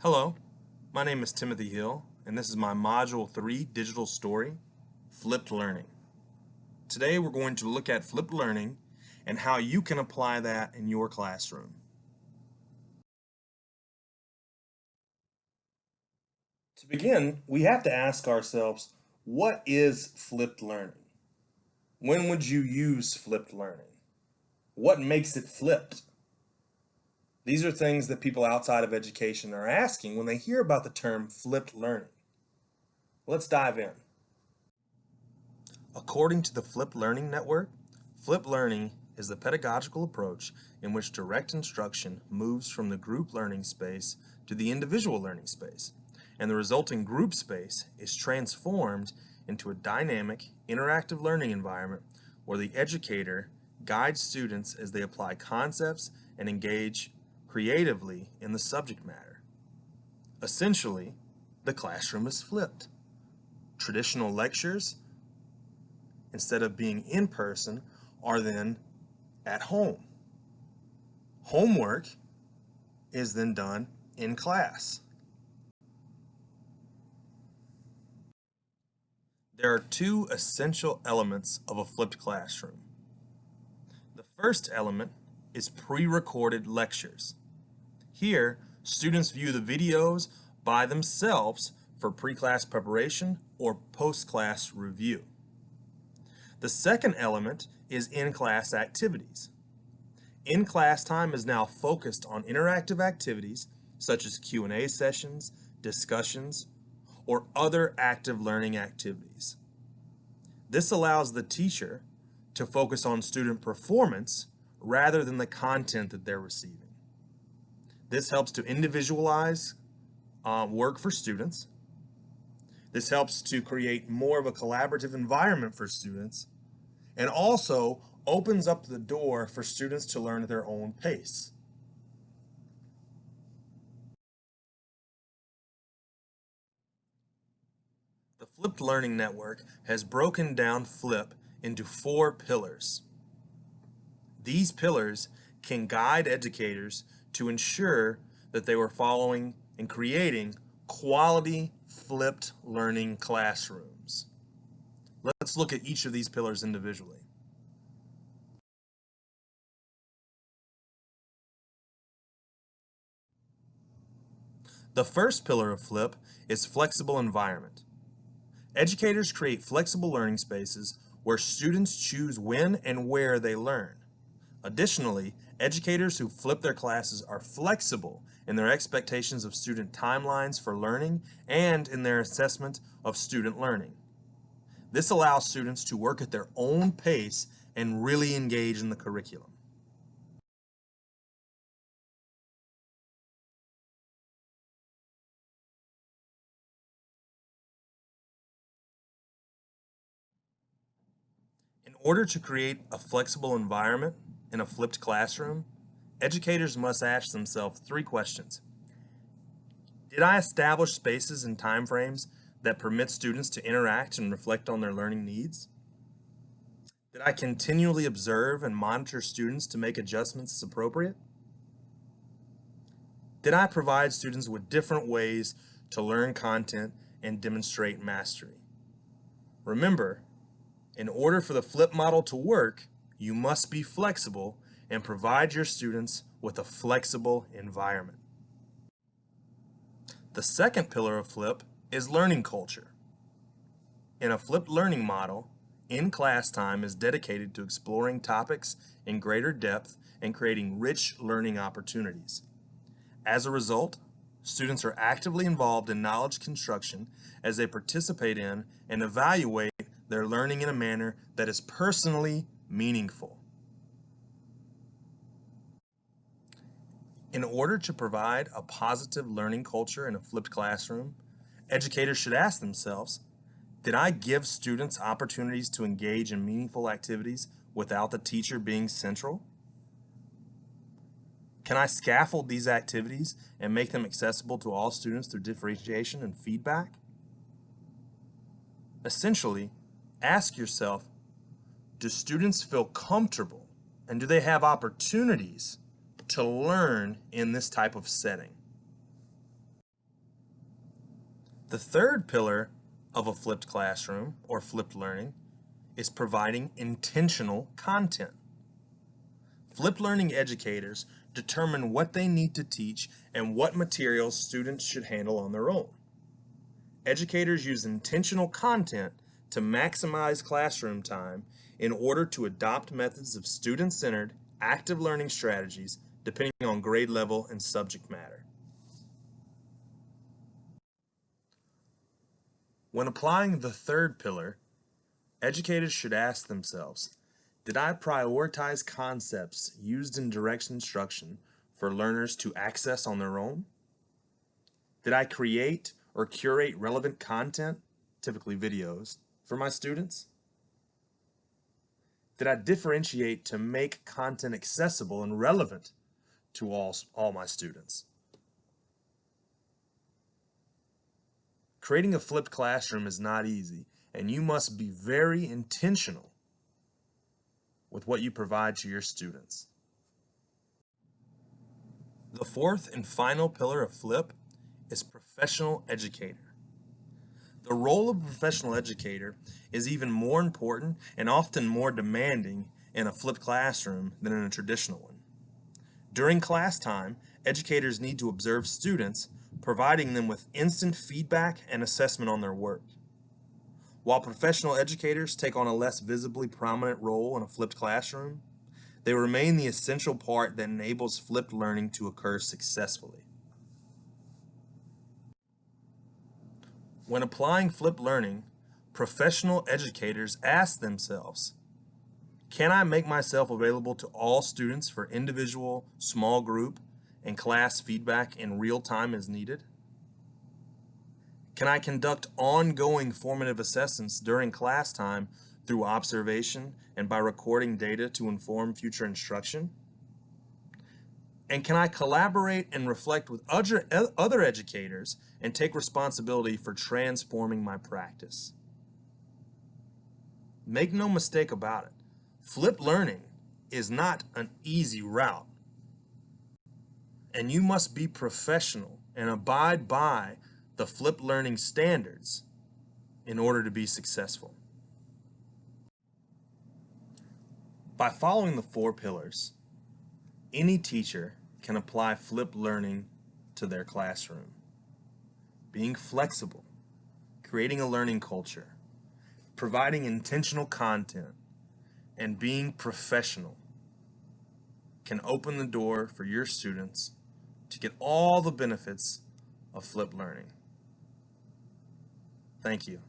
Hello, my name is Timothy Hill, and this is my Module 3 digital story, Flipped Learning. Today we're going to look at flipped learning and how you can apply that in your classroom. To begin, we have to ask ourselves, what is flipped learning? When would you use flipped learning? What makes it flipped? These are things that people outside of education are asking when they hear about the term flipped learning. Let's dive in. According to the Flipped Learning Network, flipped learning is the pedagogical approach in which direct instruction moves from the group learning space to the individual learning space, and the resulting group space is transformed into a dynamic, interactive learning environment where the educator guides students as they apply concepts and engage creatively in the subject matter. Essentially, the classroom is flipped. Traditional lectures, instead of being in person, are then at home. Homework is then done in class. There are two essential elements of a flipped classroom. The first element is pre-recorded lectures. Here, students view the videos by themselves for pre-class preparation or post-class review. The second element is in-class activities. In-class time is now focused on interactive activities such as Q&A sessions, discussions, or other active learning activities. This allows the teacher to focus on student performance rather than the content that they're receiving. This helps to individualize work for students. This helps to create more of a collaborative environment for students, and also opens up the door for students to learn at their own pace. The Flipped Learning Network has broken down FLIP into 4 pillars. These pillars can guide educators to ensure that they were following and creating quality flipped learning classrooms. Let's look at each of these pillars individually. The first pillar of FLIP is flexible environment. Educators create flexible learning spaces where students choose when and where they learn. Additionally, educators who flip their classes are flexible in their expectations of student timelines for learning and in their assessment of student learning. This allows students to work at their own pace and really engage in the curriculum. In order to create a flexible environment in a flipped classroom, educators must ask themselves 3 questions. Did I establish spaces and timeframes that permit students to interact and reflect on their learning needs? Did I continually observe and monitor students to make adjustments as appropriate? Did I provide students with different ways to learn content and demonstrate mastery? Remember, in order for the flip model to work, you must be flexible and provide your students with a flexible environment. The second pillar of FLIP is learning culture. In a flipped learning model, in-class time is dedicated to exploring topics in greater depth and creating rich learning opportunities. As a result, students are actively involved in knowledge construction as they participate in and evaluate their learning in a manner that is personally meaningful. In order to provide a positive learning culture in a flipped classroom, educators should ask themselves, did I give students opportunities to engage in meaningful activities without the teacher being central? Can I scaffold these activities and make them accessible to all students through differentiation and feedback? Essentially, ask yourself, do students feel comfortable and do they have opportunities to learn in this type of setting? The third pillar of a flipped classroom or flipped learning is providing intentional content. Flipped learning educators determine what they need to teach and what materials students should handle on their own. Educators use intentional content to maximize classroom time in order to adopt methods of student-centered, active learning strategies depending on grade level and subject matter. When applying the third pillar, educators should ask themselves, did I prioritize concepts used in direct instruction for learners to access on their own? Did I create or curate relevant content, typically videos, for my students? Did I differentiate to make content accessible and relevant to all my students? Creating a flipped classroom is not easy, and you must be very intentional with what you provide to your students. The fourth and final pillar of FLIP is professional educator. The role of a professional educator is even more important and often more demanding in a flipped classroom than in a traditional one. During class time, educators need to observe students, providing them with instant feedback and assessment on their work. While professional educators take on a less visibly prominent role in a flipped classroom, they remain the essential part that enables flipped learning to occur successfully. When applying flipped learning, professional educators ask themselves, can I make myself available to all students for individual, small group, and class feedback in real time as needed? Can I conduct ongoing formative assessments during class time through observation and by recording data to inform future instruction? And can I collaborate and reflect with other educators and take responsibility for transforming my practice? Make no mistake about it, flipped learning is not an easy route. And you must be professional and abide by the flipped learning standards in order to be successful. By following the 4 pillars, any teacher can apply flipped learning to their classroom. Being flexible, creating a learning culture, providing intentional content, and being professional can open the door for your students to get all the benefits of flipped learning. Thank you.